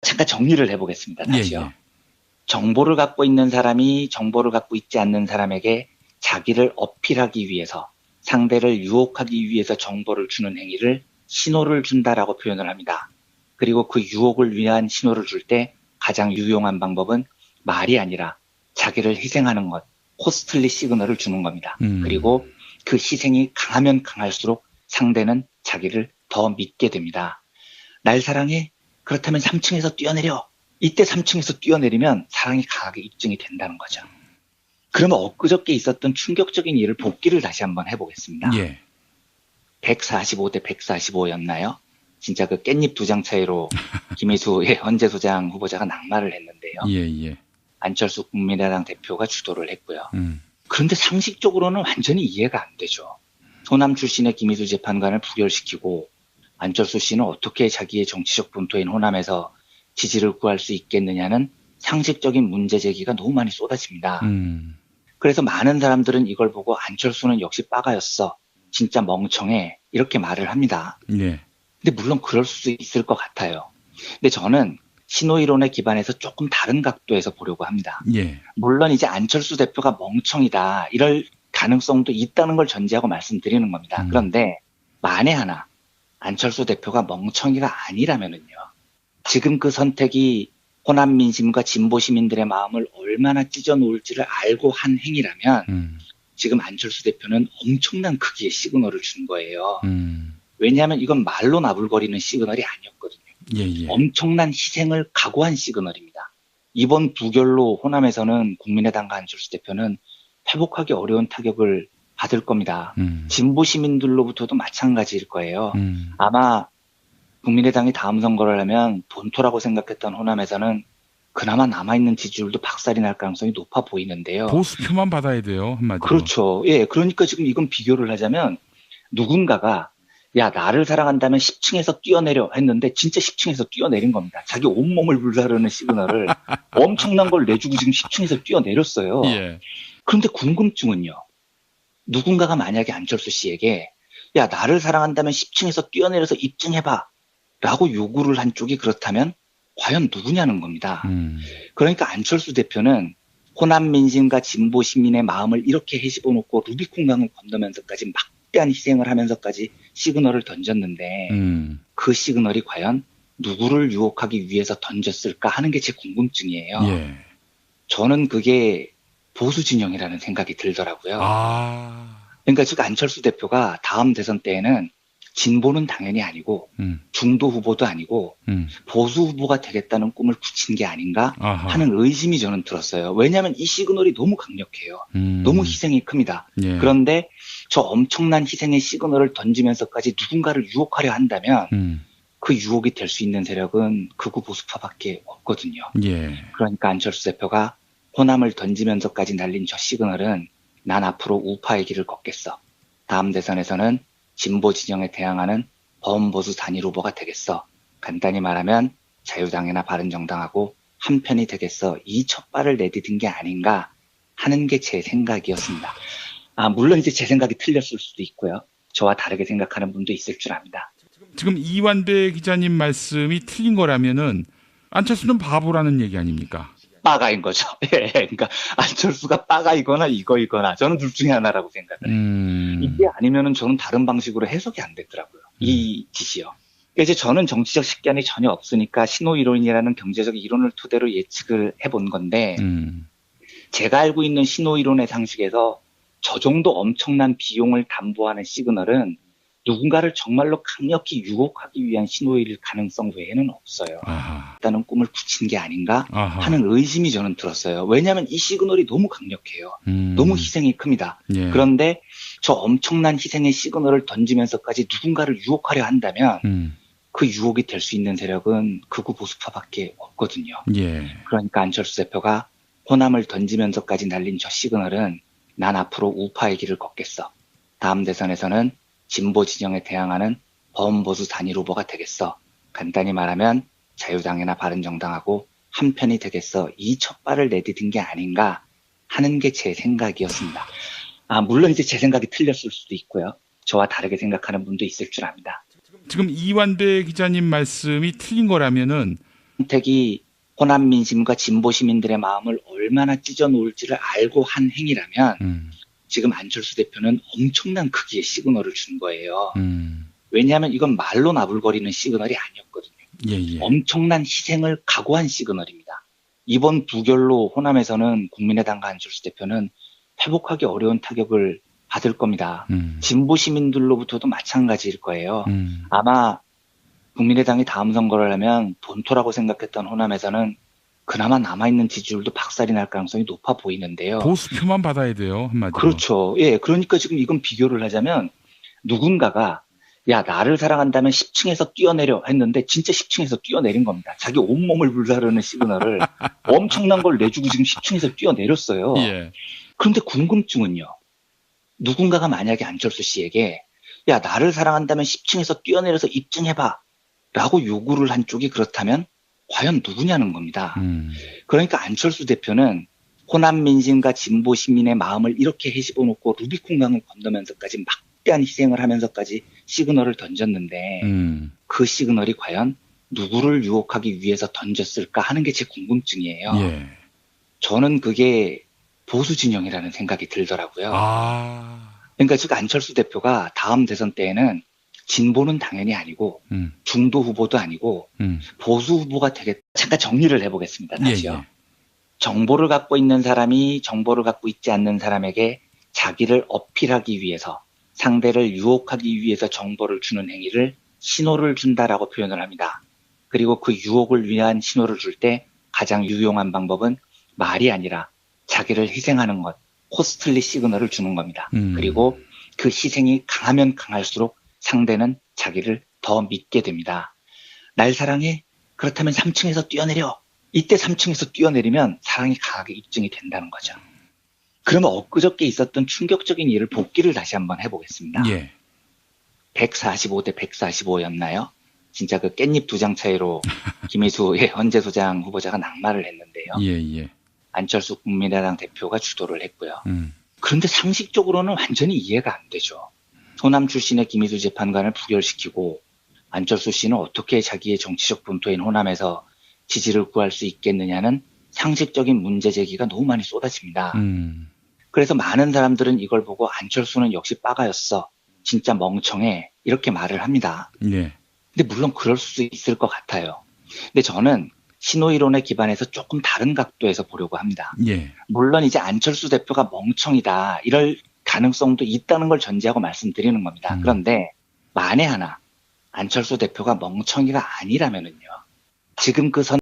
잠깐 정리를 해보겠습니다. 예, 다시요. 예. 정보를 갖고 있는 사람이 정보를 갖고 있지 않는 사람에게 자기를 어필하기 위해서, 상대를 유혹하기 위해서 정보를 주는 행위를 신호를 준다라고 표현을 합니다. 그리고 그 유혹을 위한 신호를 줄 때 가장 유용한 방법은 말이 아니라 자기를 희생하는 것, 코스틀리 시그널을 주는 겁니다. 그리고 그 희생이 강하면 강할수록 상대는 자기를 더 믿게 됩니다. 날 사랑해? 그렇다면 3층에서 뛰어내려. 이때 3층에서 뛰어내리면 사랑이 강하게 입증이 된다는 거죠. 그러면 엊그저께 있었던 충격적인 일을 복기를 다시 한번 해보겠습니다. 예. 145대 145였나요? 진짜 그 깻잎 2장 차이로 김희수의 헌재소장 후보자가 낙마를 했는데요. 예, 예. 안철수 국민의당 대표가 주도를 했고요. 그런데 상식적으로는 완전히 이해가 안 되죠. 호남 출신의 김희수 재판관을 부결시키고 안철수 씨는 어떻게 자기의 정치적 본토인 호남에서 지지를 구할 수 있겠느냐는 상식적인 문제 제기가 너무 많이 쏟아집니다. 그래서 많은 사람들은 이걸 보고 안철수는 역시 빠가였어. 진짜 멍청해. 이렇게 말을 합니다. 예. 근데 물론 그럴 수 있을 것 같아요. 근데 저는 신호이론에 기반해서 조금 다른 각도에서 보려고 합니다. 예. 물론 이제 안철수 대표가 멍청이다. 이럴 가능성도 있다는 걸 전제하고 말씀드리는 겁니다. 그런데 만에 하나 안철수 대표가 멍청이가 아니라면은요. 지금 그 선택이 호남 민심과 진보 시민들의 마음을 얼마나 찢어 놓을지를 알고 한 행위라면 지금 안철수 대표는 엄청난 크기의 시그널을 준 거예요. 왜냐하면 이건 말로 나불거리는 시그널이 아니었거든요. 예, 예. 엄청난 희생을 각오한 시그널입니다. 이번 부결로 호남에서는 국민의당과 안철수 대표는 회복하기 어려운 타격을 받을 겁니다. 진보 시민들로부터도 마찬가지일 거예요. 아마 국민의당이 다음 선거를 하면 본토라고 생각했던 호남에서는 그나마 남아있는 지지율도 박살이 날 가능성이 높아 보이는데요. 보수표만 받아야 돼요, 한마디로. 그렇죠. 예, 그러니까 지금 이건 비교를 하자면 누군가가 야, 나를 사랑한다면 10층에서 뛰어내려 했는데 진짜 10층에서 뛰어내린 겁니다. 자기 온몸을 불사르는 시그널을 엄청난 걸 내주고 지금 10층에서 뛰어내렸어요. 예. 그런데 궁금증은요. 누군가가 만약에 안철수 씨에게 야, 나를 사랑한다면 10층에서 뛰어내려서 입증해봐 라고 요구를 한 쪽이 그렇다면 과연 누구냐는 겁니다. 그러니까 안철수 대표는 호남 민심과 진보 시민의 마음을 이렇게 헤집어 놓고 루비콘강을 건너면서까지 막대한 희생을 하면서까지 시그널을 던졌는데 그 시그널이 과연 누구를 유혹하기 위해서 던졌을까 하는 게 제 궁금증이에요. 예. 저는 그게 보수 진영이라는 생각이 들더라고요. 그러니까 즉 안철수 대표가 다음 대선 때에는 진보는 당연히 아니고 중도 후보도 아니고 보수 후보가 되겠다는 꿈을 굳힌 게 아닌가 하는 의심이 저는 들었어요. 왜냐하면 이 시그널이 너무 강력해요. 너무 희생이 큽니다. 예. 그런데 저 엄청난 희생의 시그널을 던지면서까지 누군가를 유혹하려 한다면 그 유혹이 될 수 있는 세력은 극우 보수파밖에 없거든요. 예. 그러니까 안철수 대표가 호남을 던지면서까지 날린 저 시그널은 난 앞으로 우파의 길을 걷겠어. 다음 대선에서는 진보 진영에 대항하는 범보수 단일 후보가 되겠어. 간단히 말하면 자유당이나 바른정당하고 한편이 되겠어. 이 첫 발을 내디딘 게 아닌가 하는 게 제 생각이었습니다. 물론 이제 제 생각이 틀렸을 수도 있고요. 저와 다르게 생각하는 분도 있을 줄 압니다. 지금 이완배 기자님 말씀이 틀린 거라면은 안철수는 바보라는 얘기 아닙니까? 빠가인 거죠. 예, 그러니까 안철수가 빠가이거나 이거이거나 저는 둘 중에 하나라고 생각을 해요. 이게 아니면은 저는 다른 방식으로 해석이 안 되더라고요. 이 짓이요. 그러니까 이제 저는 정치적 식견이 전혀 없으니까 신호이론이라는 경제적 이론을 토대로 예측을 해본 건데 제가 알고 있는 신호이론의 상식에서 저 정도 엄청난 비용을 담보하는 시그널은 누군가를 정말로 강력히 유혹하기 위한 신호일 가능성 외에는 없어요. 일단은 꿈을 굳힌 게 아닌가 하는 의심이 저는 들었어요. 왜냐하면 이 시그널이 너무 강력해요. 너무 희생이 큽니다. 예. 그런데 저 엄청난 희생의 시그널을 던지면서까지 누군가를 유혹하려 한다면 그 유혹이 될 수 있는 세력은 극우 보수파밖에 없거든요. 예. 그러니까 안철수 대표가 호남을 던지면서까지 날린 저 시그널은 난 앞으로 우파의 길을 걷겠어. 다음 대선에서는 진보 진영에 대항하는 범보수 단일 후보가 되겠어. 간단히 말하면 자유당이나 바른정당하고 한편이 되겠어. 이 첫 발을 내디딘 게 아닌가 하는 게 제 생각이었습니다. 물론 이제 제 생각이 틀렸을 수도 있고요. 저와 다르게 생각하는 분도 있을 줄 압니다. 지금 이완배 기자님 말씀이 틀린 거라면은 윤택이 호남 민심과 진보 시민들의 마음을 얼마나 찢어 놓을지를 알고 한 행위라면 지금 안철수 대표는 엄청난 크기의 시그널을 준 거예요. 왜냐하면 이건 말로 나불거리는 시그널이 아니었거든요. 예, 예. 엄청난 희생을 각오한 시그널입니다. 이번 부결로 호남에서는 국민의당과 안철수 대표는 회복하기 어려운 타격을 받을 겁니다. 진보 시민들로부터도 마찬가지일 거예요. 아마 국민의당이 다음 선거를 하면 본토라고 생각했던 호남에서는 그나마 남아있는 지지율도 박살이 날 가능성이 높아 보이는데요. 보수표만 받아야 돼요, 한마디로. 그렇죠. 예, 그러니까 지금 이건 비교를 하자면 누군가가 야, 나를 사랑한다면 10층에서 뛰어내려 했는데 진짜 10층에서 뛰어내린 겁니다. 자기 온몸을 불사르는 시그널을 엄청난 걸 내주고 지금 10층에서 뛰어내렸어요. 예. 그런데 궁금증은요. 누군가가 만약에 안철수 씨에게 야, 나를 사랑한다면 10층에서 뛰어내려서 입증해봐 라고 요구를 한 쪽이 그렇다면 과연 누구냐는 겁니다. 그러니까 안철수 대표는 호남 민심과 진보 시민의 마음을 이렇게 헤집어 놓고 루비콘강을 건너면서까지 막대한 희생을 하면서까지 시그널을 던졌는데 그 시그널이 과연 누구를 유혹하기 위해서 던졌을까 하는 게 제 궁금증이에요. 예. 저는 그게 보수 진영이라는 생각이 들더라고요. 그러니까 즉 안철수 대표가 다음 대선 때에는 진보는 당연히 아니고 중도 후보도 아니고 보수 후보가 되겠다. 잠깐 정리를 해보겠습니다. 다시요. 예, 예. 정보를 갖고 있는 사람이 정보를 갖고 있지 않는 사람에게 자기를 어필하기 위해서 상대를 유혹하기 위해서 정보를 주는 행위를 신호를 준다라고 표현을 합니다. 그리고 그 유혹을 위한 신호를 줄 때 가장 유용한 방법은 말이 아니라 자기를 희생하는 것, 코스틀리 시그널을 주는 겁니다. 그리고 그 희생이 강하면 강할수록 상대는 자기를 더 믿게 됩니다. 날 사랑해? 그렇다면 3층에서 뛰어내려. 이때 3층에서 뛰어내리면 사랑이 강하게 입증이 된다는 거죠. 그러면 엊그저께 있었던 충격적인 일을 복기를 다시 한번 해보겠습니다. 예. 145대 145였나요? 진짜 그 깻잎 2장 차이로 김희수의 헌재소장 후보자가 낙마를 했는데요. 예, 예. 안철수 국민의당 대표가 주도를 했고요. 그런데 상식적으로는 완전히 이해가 안 되죠. 호남 출신의 김희수 재판관을 부결시키고 안철수 씨는 어떻게 자기의 정치적 본토인 호남에서 지지를 구할 수 있겠느냐는 상식적인 문제 제기가 너무 많이 쏟아집니다. 그래서 많은 사람들은 이걸 보고 안철수는 역시 빠가였어. 진짜 멍청해. 이렇게 말을 합니다. 예. 근데 물론 그럴 수 있을 것 같아요. 근데 저는 신호이론에 기반해서 조금 다른 각도에서 보려고 합니다. 예. 물론 이제 안철수 대표가 멍청이다. 이럴 가능성도 있다는 걸 전제하고 말씀드리는 겁니다. 그런데 만에 하나 안철수 대표가 멍청이가 아니라면은요. 지금 그